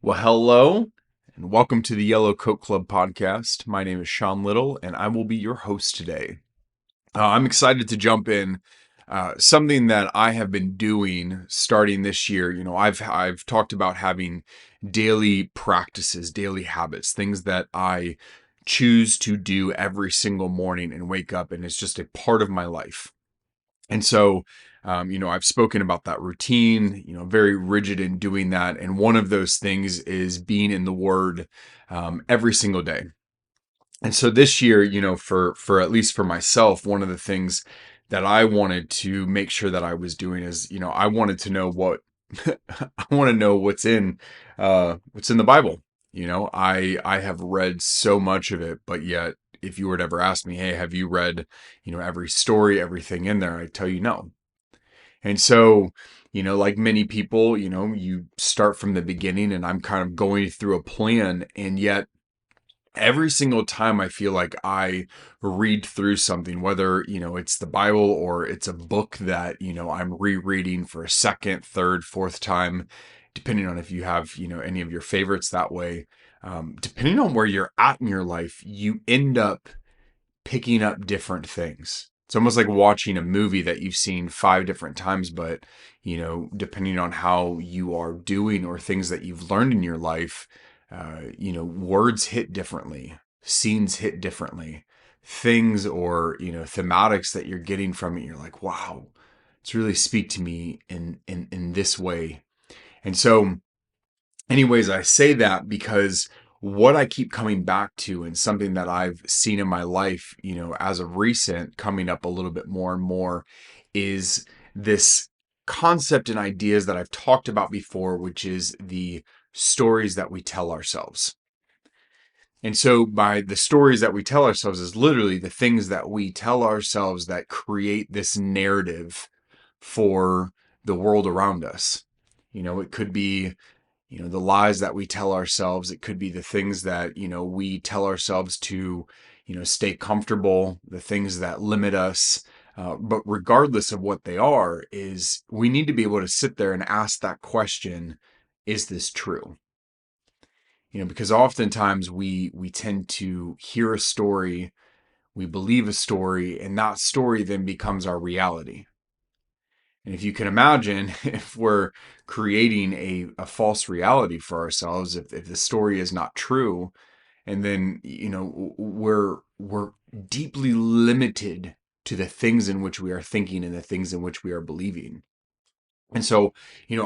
Well, hello, and welcome to the Yellow Coat Club podcast. My name is Sean Little, and I will be your host today. I'm excited to jump in. Something that I have been doing starting this year. I've talked about having daily practices, daily habits, things that I choose to do every single morning and wake up, and it's just a part of my life. And so, I've spoken about that routine, very rigid in doing that. And one of those things is being in the Word every single day. And so this year, for at least for myself, one of the things that I wanted to make sure that I was doing is, I wanted to know what I want to know what's in the Bible. I have read so much of it, but yet if you were to ever ask me, hey, have you read, every story, everything in there, I tell you no. And so, like many people, you start from the beginning and I'm kind of going through a plan. And yet, every single time I feel like I read through something, whether, it's the Bible or it's a book that, I'm rereading for a second, third, fourth time, depending on if you have, any of your favorites that way. Depending on where you're at in your life, you end up picking up different things. It's almost like watching a movie that you've seen 5 different times, but depending on how you are doing or things that you've learned in your life, words hit differently, scenes hit differently, things or thematics that you're getting from it. You're like, wow, it's really speak to me in this way. And so anyways, I say that because what I keep coming back to and something that I've seen in my life, as of recent, coming up a little bit more and more is this concept and ideas that I've talked about before, which is the stories that we tell ourselves. And so by the stories that we tell ourselves is literally the things that we tell ourselves that create this narrative for the world around us. It could be the lies that we tell ourselves. It could be the things that, we tell ourselves to, stay comfortable, the things that limit us. But regardless of what they are, is we need to be able to sit there and ask that question, is this true? Because oftentimes we tend to hear a story, we believe a story, and that story then becomes our reality. And if you can imagine, if we're creating a false reality for ourselves, if the story is not true, and then, we're deeply limited to the things in which we are thinking and the things in which we are believing. And so,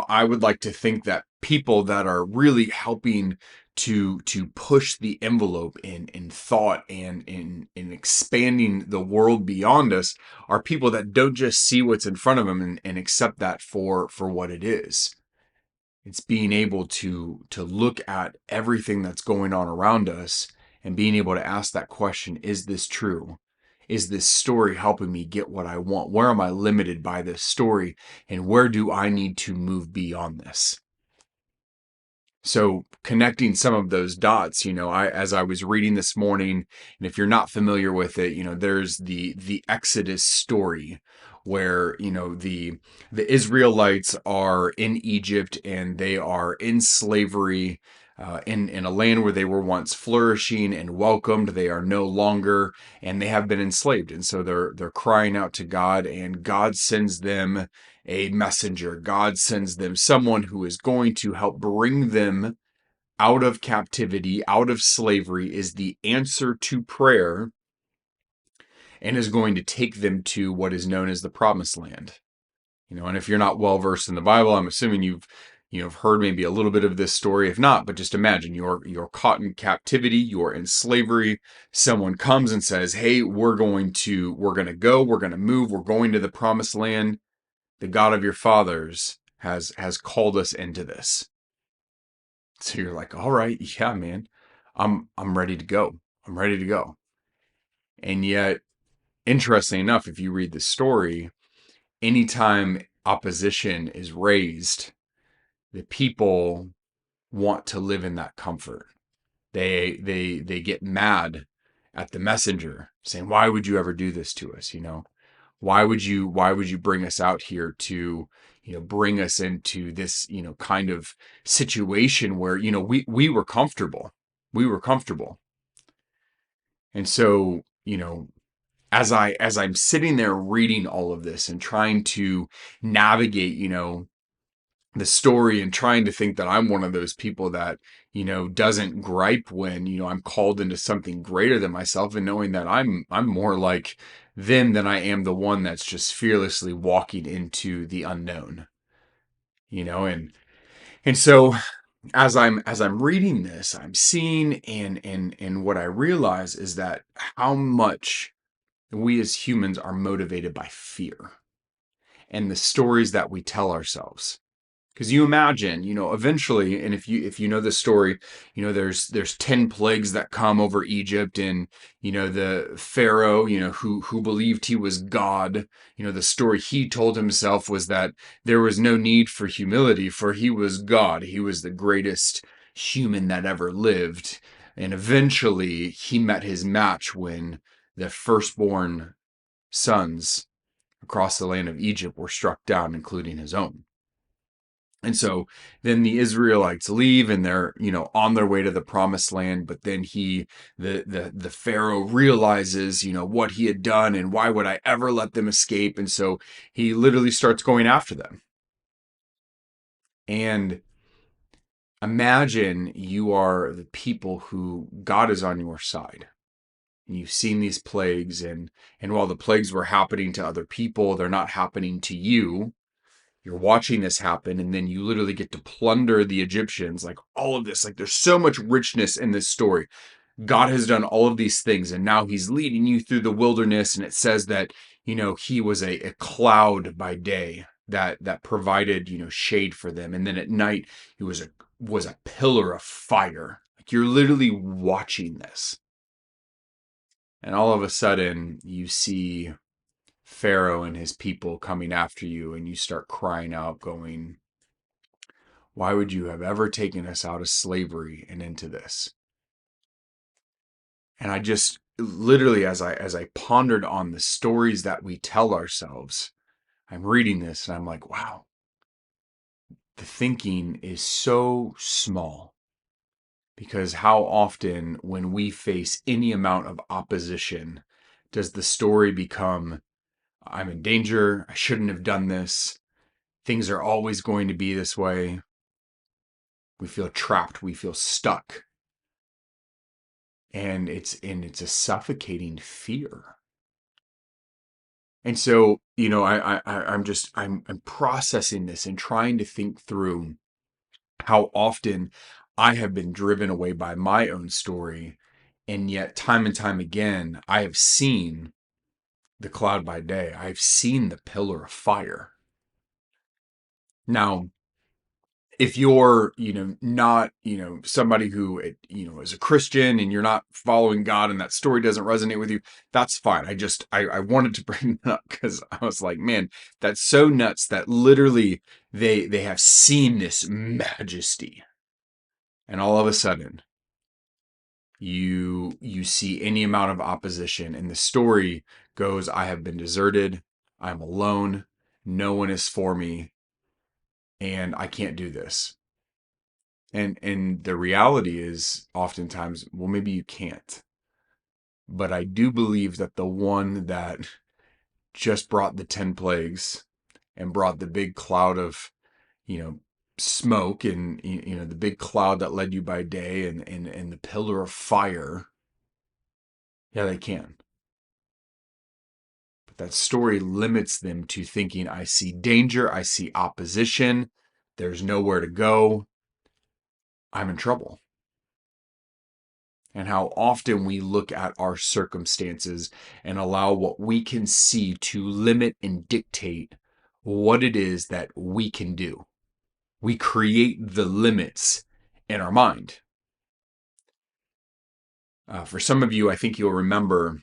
I would like to think that people that are really helping to push the envelope in thought and in expanding the world beyond us are people that don't just see what's in front of them and accept that for what it is. It's being able to look at everything that's going on around us and being able to ask that question, is this true? Is this story helping me get what I want? Where am I limited by this story? And where do I need to move beyond this? So connecting some of those dots, as I was reading this morning, and if you're not familiar with it, there's the Exodus story where, the Israelites are in Egypt and they are in slavery, in a land where they were once flourishing and welcomed. They are no longer, and they have been enslaved. And so they're crying out to God, and God sends them a messenger. God sends them someone who is going to help bring them out of captivity, out of slavery, is the answer to prayer, and is going to take them to what is known as the promised land. And if you're not well versed in the Bible, I'm assuming you've heard maybe a little bit of this story. If not, but just imagine you're caught in captivity, you're in slavery. Someone comes and says, "Hey, we're going to move, we're going to the promised land. The God of your fathers has called us into this." So you're like, "All right, yeah, man, I'm ready to go. I'm ready to go." And yet, interestingly enough, if you read the story, anytime opposition is raised, the people want to live in that comfort. They get mad at the messenger, saying, "Why would you ever do this to us?" why would you bring us out here to, bring us into this, kind of situation where, we were comfortable. We were comfortable. And so, as I'm sitting there reading all of this and trying to navigate, the story and trying to think that I'm one of those people that, doesn't gripe when, I'm called into something greater than myself, and knowing that I'm more like them than I am the one that's just fearlessly walking into the unknown, and so as I'm reading this, I'm seeing, and what I realize is that how much we as humans are motivated by fear and the stories that we tell ourselves. Because you imagine, eventually, and if you know the story, there's 10 plagues that come over Egypt, and the Pharaoh, who believed he was God, the story he told himself was that there was no need for humility, for he was God. He was the greatest human that ever lived. And eventually he met his match when the firstborn sons across the land of Egypt were struck down, including his own. And so then the Israelites leave, and they're, on their way to the promised land. But then the Pharaoh realizes, what he had done, and why would I ever let them escape? And so he literally starts going after them. And imagine you are the people who God is on your side. And you've seen these plagues, and while the plagues were happening to other people, they're not happening to you. You're watching this happen, and then you literally get to plunder the Egyptians. Like, all of this, like, there's so much richness in this story. God has done all of these things, and now he's leading you through the wilderness. And it says that, he was a cloud by day that provided, shade for them. And then at night, he was a pillar of fire. Like, you're literally watching this. And all of a sudden, you see Pharaoh and his people coming after you, and you start crying out, going, why would you have ever taken us out of slavery and into this? And I just literally, as I pondered on the stories that we tell ourselves, I'm reading this and I'm like, wow, the thinking is so small. Because how often, when we face any amount of opposition, does the story become, I'm in danger, I shouldn't have done this, things are always going to be this way. We feel trapped, we feel stuck. And it's a suffocating fear. And so, I'm processing this and trying to think through how often I have been driven away by my own story, and yet time and time again I have seen the cloud by day. I've seen the pillar of fire. Now, if you're, not, somebody who, is a Christian, and you're not following God, and that story doesn't resonate with you, that's fine. I wanted to bring that up because I was like, man, that's so nuts that literally they have seen this majesty, and all of a sudden you see any amount of opposition, and the story goes, I have been deserted, I'm alone, no one is for me, and I can't do this. And the reality is oftentimes, well, maybe you can't. But I do believe that the one that just brought the 10 plagues and brought the big cloud of, you know, smoke, and, the big cloud that led you by day, and the pillar of fire, yeah, they can. But that story limits them to thinking, I see danger, I see opposition, there's nowhere to go, I'm in trouble. And how often we look at our circumstances and allow what we can see to limit and dictate what it is that we can do. We create the limits in our mind. For some of you, I think you'll remember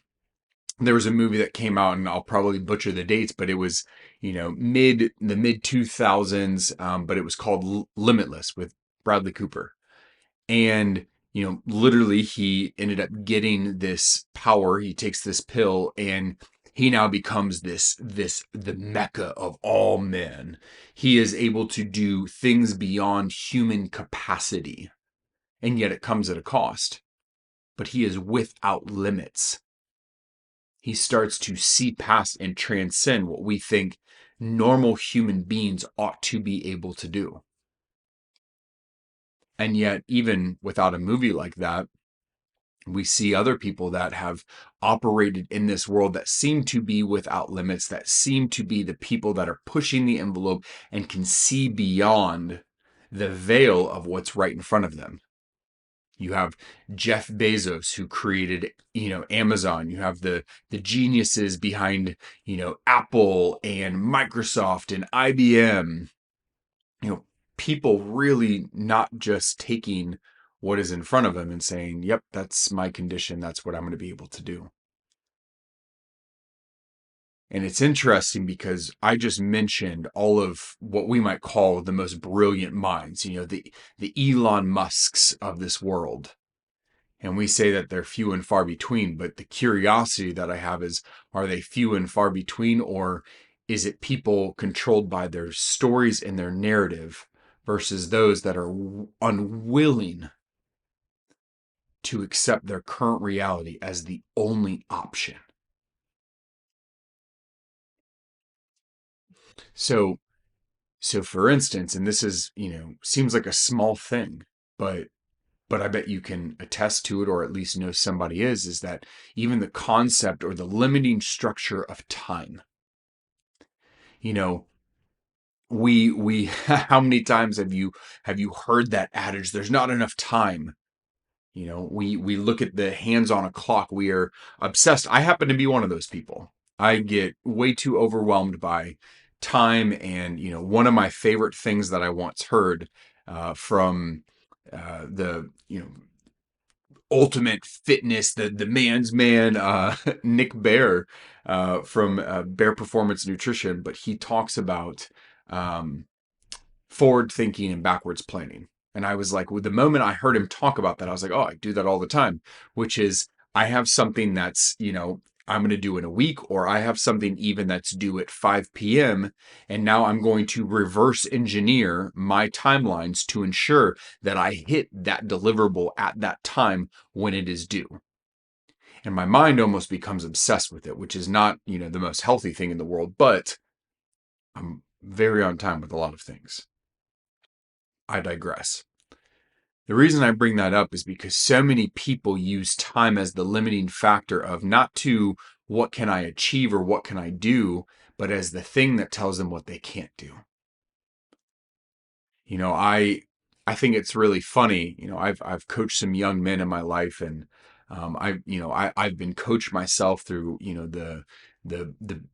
there was a movie that came out, and I'll probably butcher the dates, but it was, mid 2000s, but it was called Limitless with Bradley Cooper. And, literally he ended up getting this power. He takes this pill, and He now becomes the mecca of all men. He is able to do things beyond human capacity, and yet it comes at a cost. But he is without limits. He starts to see past and transcend what we think normal human beings ought to be able to do. And yet, even without a movie like that, we see other people that have operated in this world that seem to be without limits, that seem to be the people that are pushing the envelope and can see beyond the veil of what's right in front of them. You have Jeff Bezos, who created, Amazon. You have the geniuses behind, Apple and Microsoft and IBM. People really not just taking what is in front of them and saying, yep, that's my condition. That's what I'm going to be able to do. And it's interesting because I just mentioned all of what we might call the most brilliant minds, the Elon Musks of this world. And we say that they're few and far between, but the curiosity that I have is, are they few and far between, or is it people controlled by their stories and their narrative versus those that are unwilling to accept their current reality as the only option? So, for instance, and this is, seems like a small thing, but I bet you can attest to it, or at least know somebody is that even the concept or the limiting structure of time. You know, we how many times have you heard that adage, there's not enough time? We look at the hands on a clock. We are obsessed. I happen to be one of those people. I get way too overwhelmed by time. And, one of my favorite things that I once heard from the, ultimate fitness, the man's man, Nick Bear, from Bear Performance Nutrition, but he talks about um, forward thinking and backwards planning. And I was like, with the moment I heard him talk about that, I was like, oh, I do that all the time, which is I have something that's, I'm going to do in a week, or I have something even that's due at 5 p.m. And now I'm going to reverse engineer my timelines to ensure that I hit that deliverable at that time when it is due. And my mind almost becomes obsessed with it, which is not, the most healthy thing in the world, but I'm very on time with a lot of things. I digress. The reason I bring that up is because so many people use time as the limiting factor of not to what can I achieve or what can I do, but as the thing that tells them what they can't do. I think it's really funny. I've coached some young men in my life, and I've been coached myself through the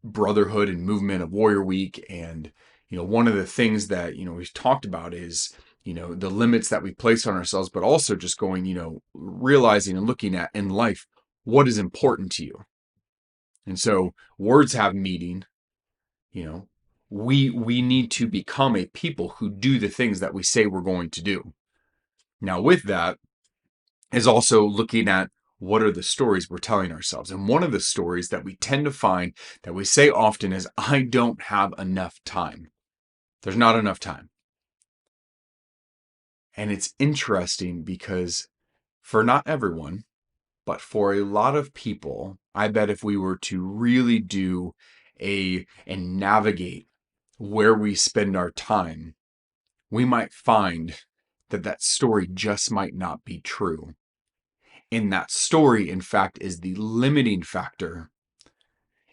brotherhood and movement of Warrior Week. And one of the things that we've talked about is the limits that we place on ourselves, but also just going realizing and looking at in life what is important to you. And so words have meaning. you know we need to become a people who do the things that we say we're going to do. Now, with that is also looking at what are the stories we're telling ourselves. And one of the stories that we tend to find that we say often is, I don't have enough time. There's not enough time. And it's interesting because for not everyone, but for a lot of people, I bet if we were to really do and navigate where we spend our time, we might find that that story just might not be true. And that story, in fact, is the limiting factor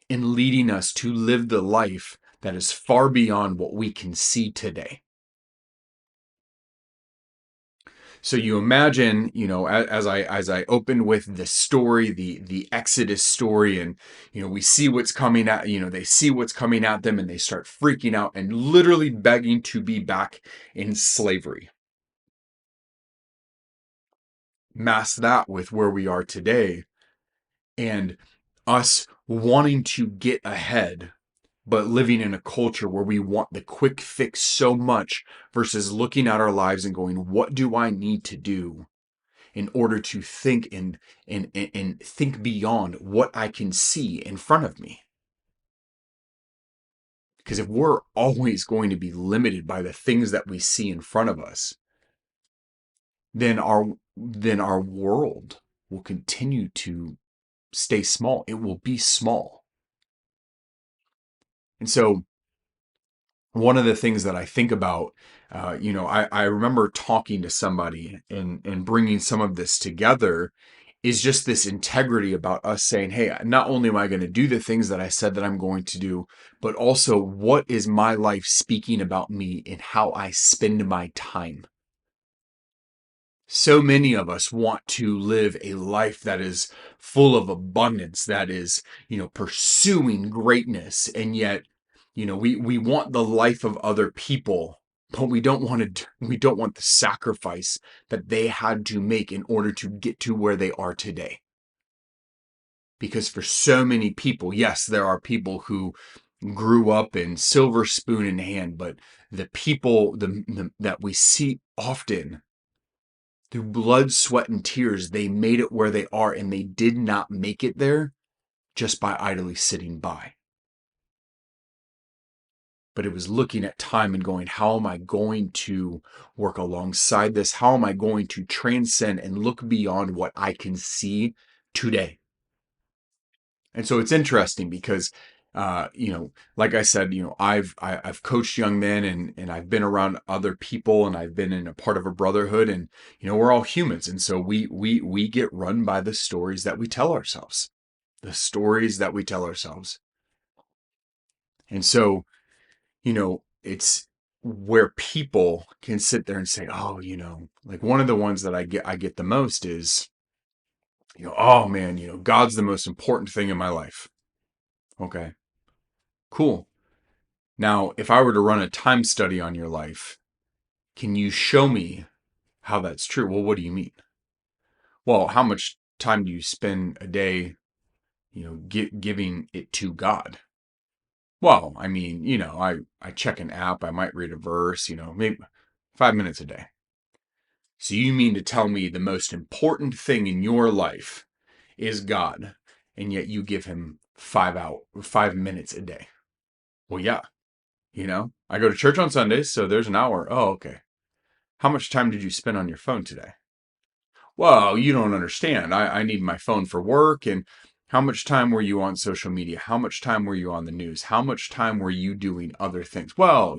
in leading us to live the life that is far beyond what we can see today. So you imagine, as I opened with the story, the Exodus story, and we see what's coming at, they see what's coming at them, and they start freaking out and literally begging to be back in slavery. Mask that with where we are today, and us wanting to get ahead, but living in a culture where we want the quick fix so much versus looking at our lives and going, what do I need to do in order to think and think beyond what I can see in front of me? Because if we're always going to be limited by the things that we see in front of us, then our world will continue to stay small. It will be small. And so one of the things that I think about, I remember talking to somebody and bringing some of this together is just this integrity about us saying, hey, not only am I going to do the things that I said that I'm going to do, but also what is my life speaking about me and how I spend my time. So many of us want to live a life that is full of abundance, that is, pursuing greatness. And yet, we want the life of other people, but we don't want the sacrifice that they had to make in order to get to where they are today. Because for so many people, yes, there are people who grew up in silver spoon in hand, but the people that we see often through blood, sweat, and tears, they made it where they are, and they did not make it there just by idly sitting by. But it was looking at time and going, how am I going to work alongside this? How am I going to transcend and look beyond what I can see today? And so it's interesting because, like I said, I've coached young men and I've been around other people and I've been in a part of a brotherhood, and we're all humans, and so we get run by the stories that we tell ourselves, the stories that we tell ourselves, and so it's where people can sit there and say, oh, like one of the ones that I get the most is, oh man, God's the most important thing in my life. Okay, cool. Now, if I were to run a time study on your life, can you show me how that's true? Well, what do you mean? Well, how much time do you spend a day, giving it to God? Well, I mean, I check an app, I might read a verse, maybe 5 minutes a day. So you mean to tell me the most important thing in your life is God, and yet you give him 5 minutes a day? Well, yeah, I go to church on Sundays, so there's an hour. Oh, okay. How much time did you spend on your phone today? Well, you don't understand. I need my phone for work. And how much time were you on social media? How much time were you on the news? How much time were you doing other things? Well,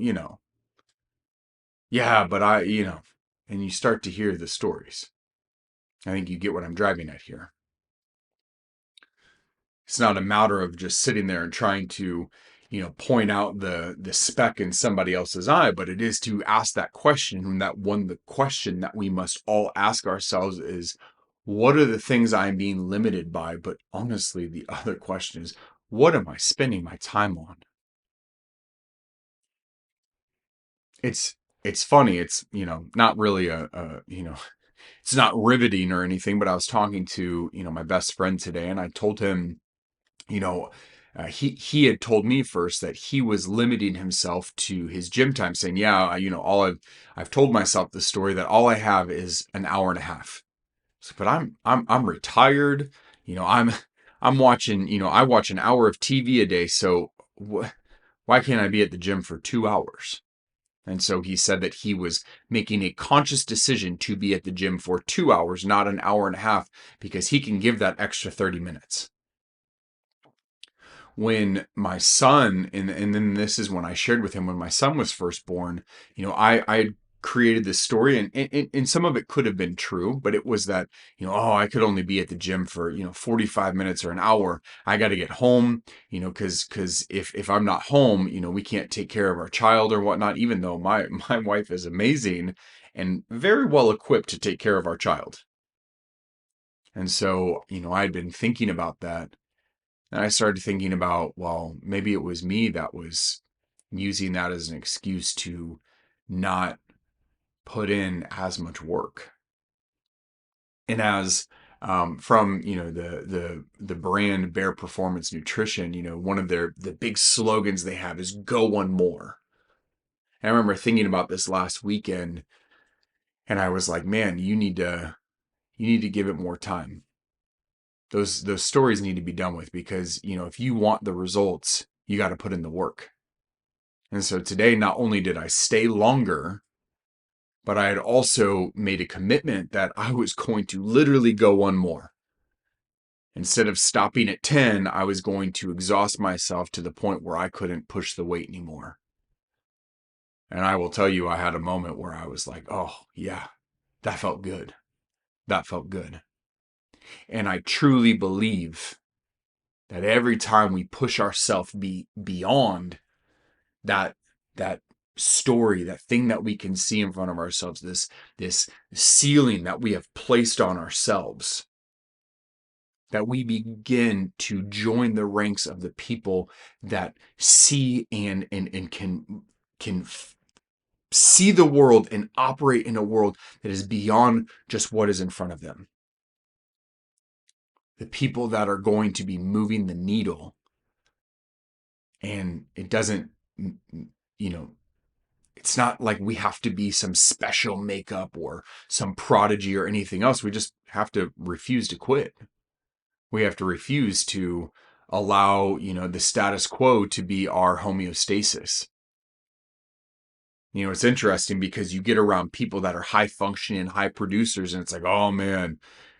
yeah, but and you start to hear the stories. I think you get what I'm driving at here. It's not a matter of just sitting there and trying to, point out the speck in somebody else's eye, but it is to ask that question. And the question that we must all ask ourselves is, what are the things I'm being limited by? But honestly, the other question is, what am I spending my time on? It's funny. It's, not really it's not riveting or anything, but I was talking to, my best friend today, and I told him, you know, he had told me first that he was limiting himself to his gym time, saying, "Yeah, all I've told myself the story that all I have is an hour and a half." So, but I'm retired. I'm I'm watching. I watch an hour of TV a day. So why can't I be at the gym for 2 hours? And so he said that he was making a conscious decision to be at the gym for 2 hours, not an hour and a half, because he can give that extra 30 minutes. When my son, and then this is when I shared with him when my son was first born, I had created this story, and some of it could have been true, but it was that, oh, I could only be at the gym for, 45 minutes or an hour. I got to get home, because if I'm not home, we can't take care of our child or whatnot, even though my wife is amazing and very well equipped to take care of our child. And so, I'd been thinking about that. And I started thinking about, well, maybe it was me that was using that as an excuse to not put in as much work. And as from the brand Bear Performance Nutrition, one of the big slogans they have is "Go one more." And I remember thinking about this last weekend, and I was like, man, you need to give it more time. Those stories need to be done with, because if you want the results, you got to put in the work. And so today, not only did I stay longer, but I had also made a commitment that I was going to literally go one more. Instead of stopping at 10, I was going to exhaust myself to the point where I couldn't push the weight anymore. And I will tell you, I had a moment where I was like, oh, yeah, that felt good. That felt good. And I truly believe that every time we push ourselves beyond that that story, that thing that we can see in front of ourselves, this ceiling that we have placed on ourselves, that we begin to join the ranks of the people that see and can see the world and operate in a world that is beyond just what is in front of them. The people that are going to be moving the needle. And it doesn't, it's not like we have to be some special makeup or some prodigy or anything else. We just have to refuse to quit. We have to refuse to allow, the status quo to be our homeostasis. It's interesting because you get around people that are high functioning, high producers, and it's like, oh man,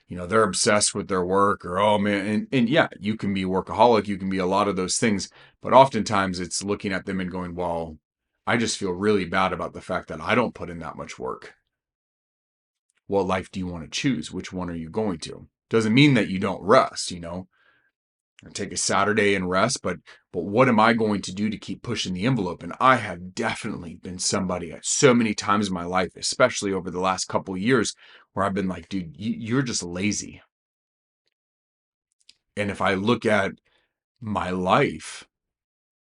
they're obsessed with their work, or oh man, and yeah, you can be a workaholic, you can be a lot of those things, but oftentimes it's looking at them and going, well, I just feel really bad about the fact that I don't put in that much work. What life do you want to choose? Which one are you going to? Doesn't mean that you don't rest, take a Saturday and rest, but what am I going to do to keep pushing the envelope? And I have definitely been somebody at so many times in my life, especially over the last couple of years, where I've been like, dude, you're just lazy. And if I look at my life,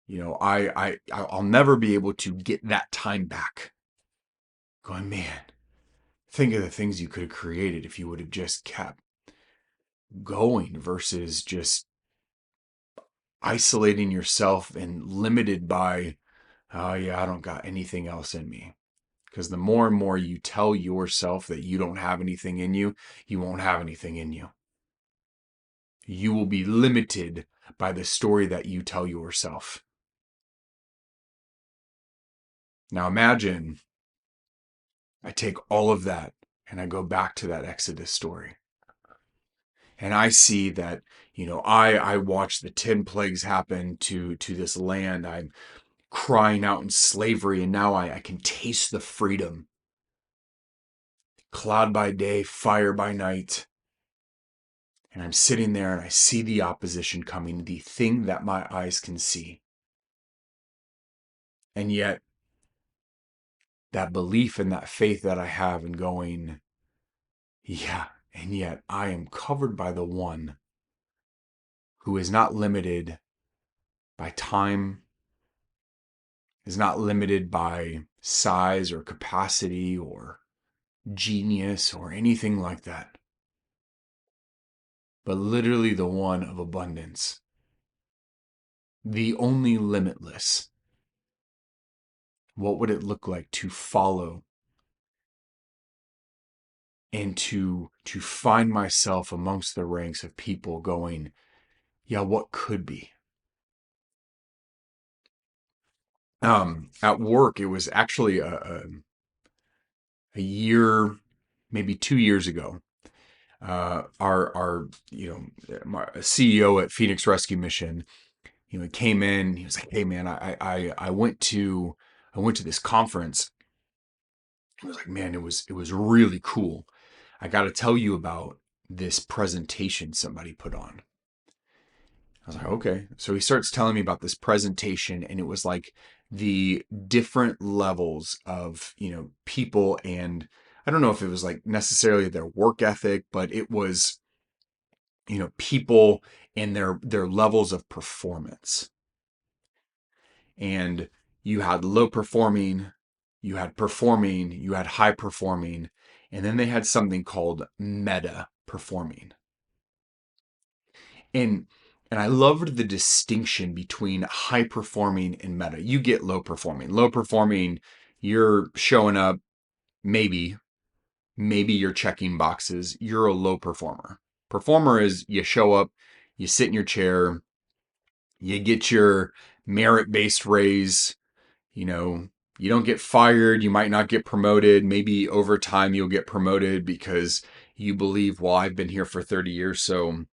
I'll never be able to get that time back. Going, man, think of the things you could have created if you would have just kept going versus just isolating yourself and limited by, oh yeah, I don't got anything else in me. Because the more and more you tell yourself that you don't have anything in you, you won't have anything in you. You will be limited by the story that you tell yourself. Now imagine I take all of that and I go back to that Exodus story. And I see that, I watch the 10 plagues happen to this land. I'm crying out in slavery, and now I can taste the freedom. Cloud by day, fire by night. And I'm sitting there and I see the opposition coming, the thing that my eyes can see. And yet, that belief and that faith that I have in going, yeah, and yet I am covered by the one who is not limited by time, is not limited by size or capacity or genius or anything like that, but literally the one of abundance, the only limitless. What would it look like to follow and to find myself amongst the ranks of people going, yeah, what could be? At work, it was actually a year, maybe 2 years ago. Our my CEO at Phoenix Rescue Mission, he came in. He was like, "Hey, man, I went to this conference." He was like, "Man, it was really cool. I got to tell you about this presentation somebody put on." I was like, okay. So he starts telling me about this presentation, and it was like the different levels of, people. And I don't know if it was like necessarily their work ethic, but it was, people and their levels of performance. And you had low performing, you had performing, you had high performing, and then they had something called meta performing. And I loved the distinction between high performing and meta. You get low performing. Low performing, you're showing up, maybe you're checking boxes. You're a low performer. Performer is you show up, you sit in your chair, you get your merit-based raise, You know, you don't get fired, you might not get promoted. Maybe over time you'll get promoted because you believe, well, I've been here for 30 years, so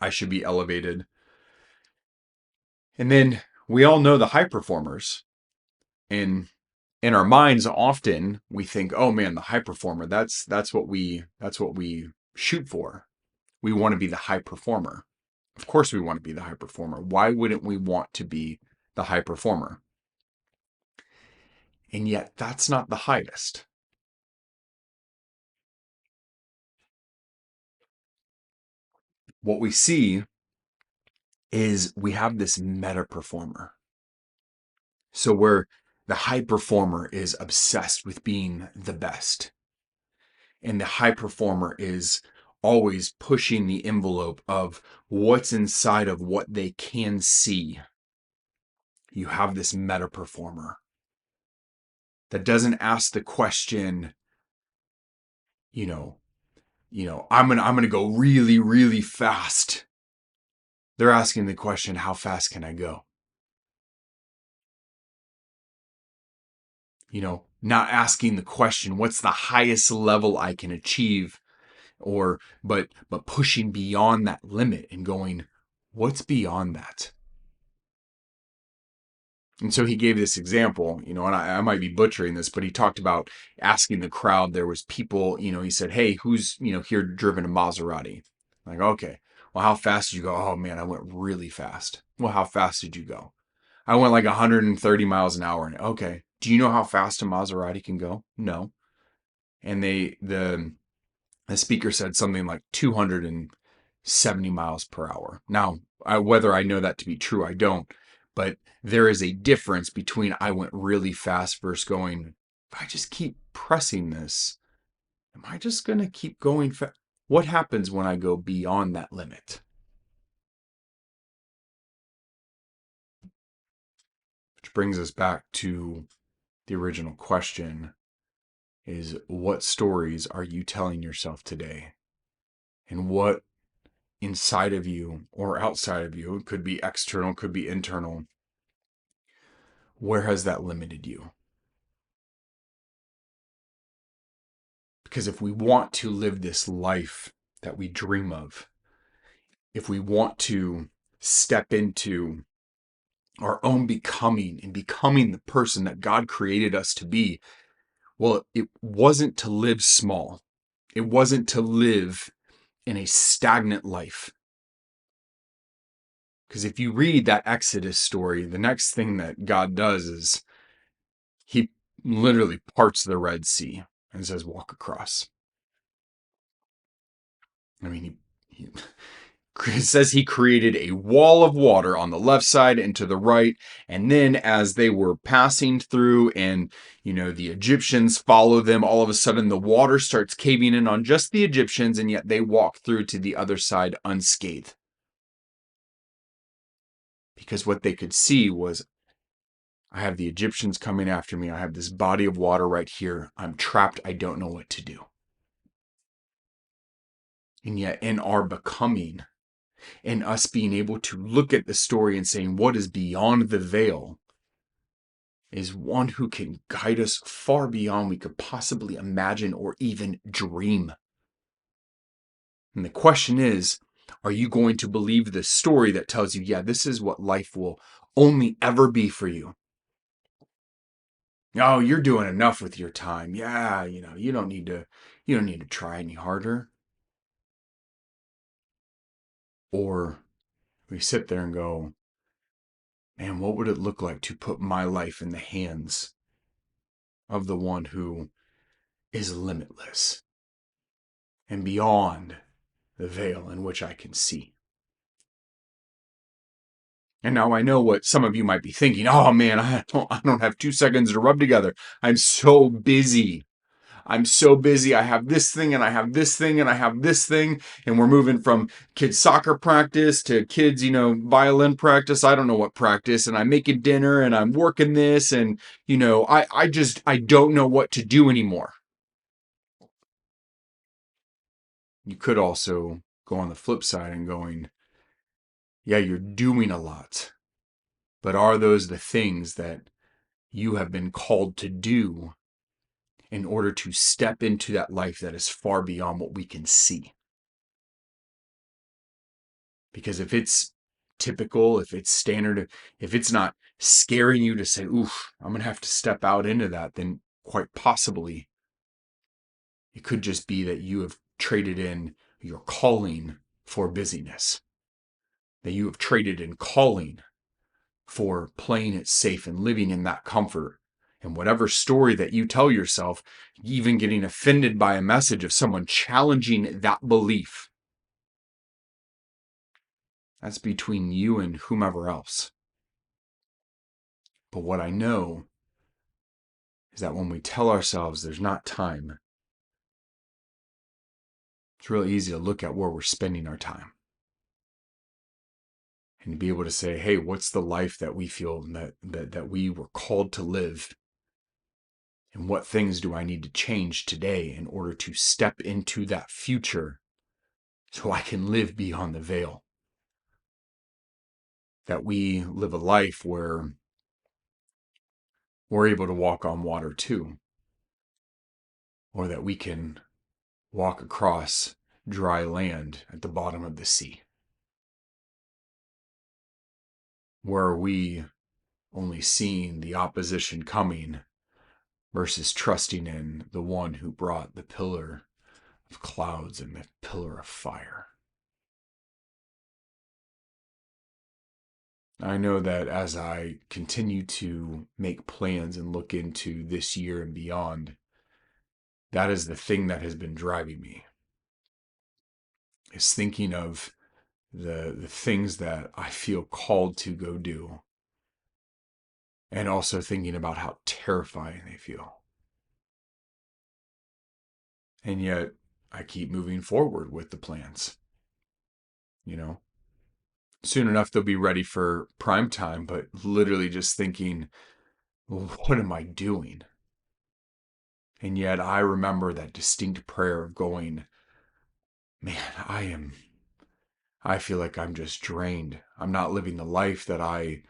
I should be elevated. And then we all know the high performers. And in our minds, often we think, oh man, the high performer, that's what we shoot for. We want to be the high performer. Of course we want to be the high performer. Why wouldn't we want to be the high performer? And yet that's not the highest. What we see is we have this meta performer. So where the high performer is obsessed with being the best, and the high performer is always pushing the envelope of what's inside of what they can see. You have this meta performer that doesn't ask the question, you know, I'm gonna go really, really fast. They're asking the question, how fast can I go? Not asking the question, what's the highest level I can achieve? But pushing beyond that limit and going, what's beyond that? And so he gave this example, and I might be butchering this, but he talked about asking the crowd. There was people, he said, hey, who's, here driven a Maserati? Like, okay, well, how fast did you go? Oh man, I went really fast. Well, how fast did you go? I went like 130 miles an hour. Okay. Do you know how fast a Maserati can go? No. And the speaker said something like 270 miles per hour. Now, whether I know that to be true, I don't. But there is a difference between I went really fast versus going, if I just keep pressing this, am I just going to keep going fast? What happens when I go beyond that limit? Which brings us back to the original question is, what stories are you telling yourself today? And what inside of you or outside of you, it could be external, could be internal, where has that limited you? Because if we want to live this life that we dream of, if we want to step into our own becoming and becoming the person that God created us to be, well, it wasn't to live small. It wasn't to live in a stagnant life. Because if you read that Exodus story, the next thing that God does is he literally parts the Red Sea and says, walk across. I mean, it says he created a wall of water on the left side and to the right. And then as they were passing through and, the Egyptians follow them, all of a sudden the water starts caving in on just the Egyptians, and yet they walk through to the other side unscathed. Because what they could see was, I have the Egyptians coming after me. I have this body of water right here. I'm trapped. I don't know what to do. And yet in our becoming, and us being able to look at the story and saying what is beyond the veil is one who can guide us far beyond we could possibly imagine or even dream. And the question is, are you going to believe the story that tells you, yeah, this is what life will only ever be for you? Oh, you're doing enough with your time. Yeah, you don't need to try any harder. Or we sit there and go, man, what would it look like to put my life in the hands of the one who is limitless and beyond the veil in which I can see? And now I know what some of you might be thinking. Oh man, I don't have 2 seconds to rub together. I'm so busy. I'm so busy. I have this thing and I have this thing and I have this thing. And we're moving from kids soccer practice to kids, violin practice. I don't know what practice. And I'm making dinner and I'm working this. And, I don't know what to do anymore. You could also go on the flip side and going, yeah, you're doing a lot. But are those the things that you have been called to do in order to step into that life that is far beyond what we can see. Because if it's typical, if it's standard, if it's not scaring you to say, oof, I'm going to have to step out into that, then quite possibly it could just be that you have traded in your calling for busyness, that you have traded in calling for playing it safe and living in that comfort. And whatever story that you tell yourself, even getting offended by a message of someone challenging that belief, that's between you and whomever else. But what I know is that when we tell ourselves there's not time, it's really easy to look at where we're spending our time and to be able to say, hey, what's the life that we feel that we were called to live? And what things do I need to change today in order to step into that future so I can live beyond the veil? That we live a life where we're able to walk on water too, or that we can walk across dry land at the bottom of the sea, where we only seeing the opposition coming versus trusting in the one who brought the pillar of clouds and the pillar of fire. I know that as I continue to make plans and look into this year and beyond, that is the thing that has been driving me, is thinking of the things that I feel called to go do, and also thinking about how terrifying they feel. And yet I keep moving forward with the plans. Soon enough they'll be ready for prime time, but literally just thinking, well, what am I doing? And yet I remember that distinct prayer of going, man, I feel like I'm just drained. I'm not living the life that I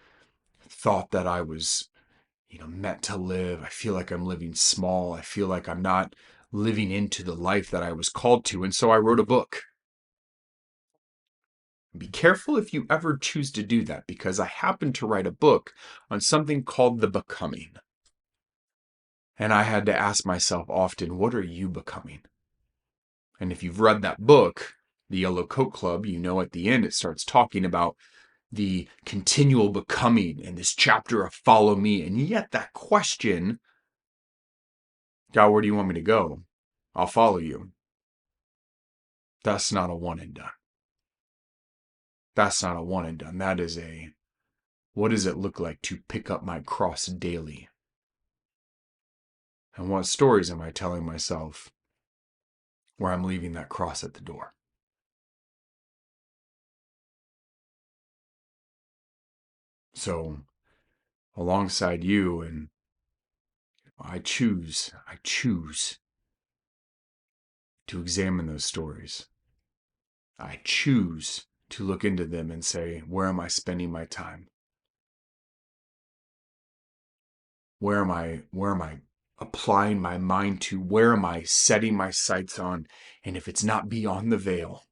thought that I was, meant to live. I feel like I'm living small. I feel like I'm not living into the life that I was called to. And so I wrote a book. Be careful if you ever choose to do that, because I happened to write a book on something called the becoming. And I had to ask myself often, what are you becoming? And if you've read that book, The Yellow Coat Club, at the end it starts talking about the continual becoming in this chapter of follow me. And yet that question, God, where do you want me to go? I'll follow you. That's not a one and done. That's not a one and done. That is what does it look like to pick up my cross daily? And what stories am I telling myself where I'm leaving that cross at the door? So, alongside you, and I choose to examine those stories. I choose to look into them and say, where am I spending my time? Where am I applying my mind to? Where am I setting my sights on? And if it's not beyond the veil,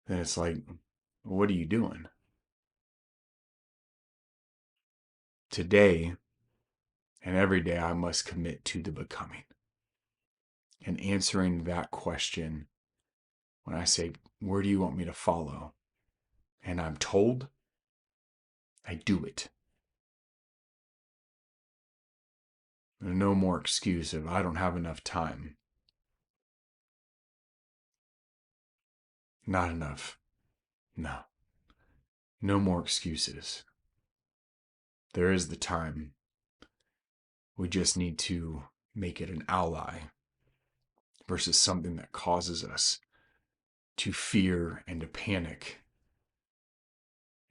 then it's like, what are you doing? Today and every day I must commit to the becoming. And answering that question, when I say, where do you want me to follow? And I'm told, I do it. There's no more excuse of I don't have enough time. Not enough. No. No more excuses. There is the time. We just need to make it an ally versus something that causes us to fear and to panic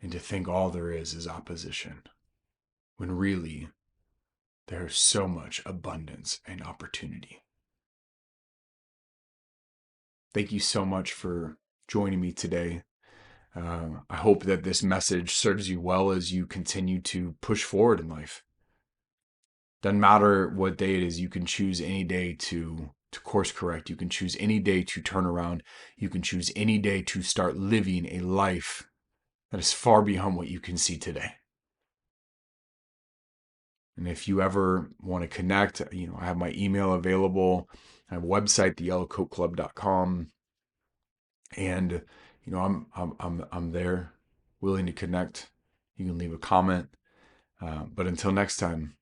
and to think all there is opposition, when really there's so much abundance and opportunity. Thank you so much for joining me today. I hope that this message serves you well as you continue to push forward in life. Doesn't matter what day it is, you can choose any day to course correct. You can choose any day to turn around. You can choose any day to start living a life that is far beyond what you can see today. And if you ever want to connect, I have my email available. I have a website, theyellowcoatclub.com. And I'm there, willing to connect. You can leave a comment. But until next time,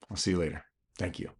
I'll see you later. Thank you.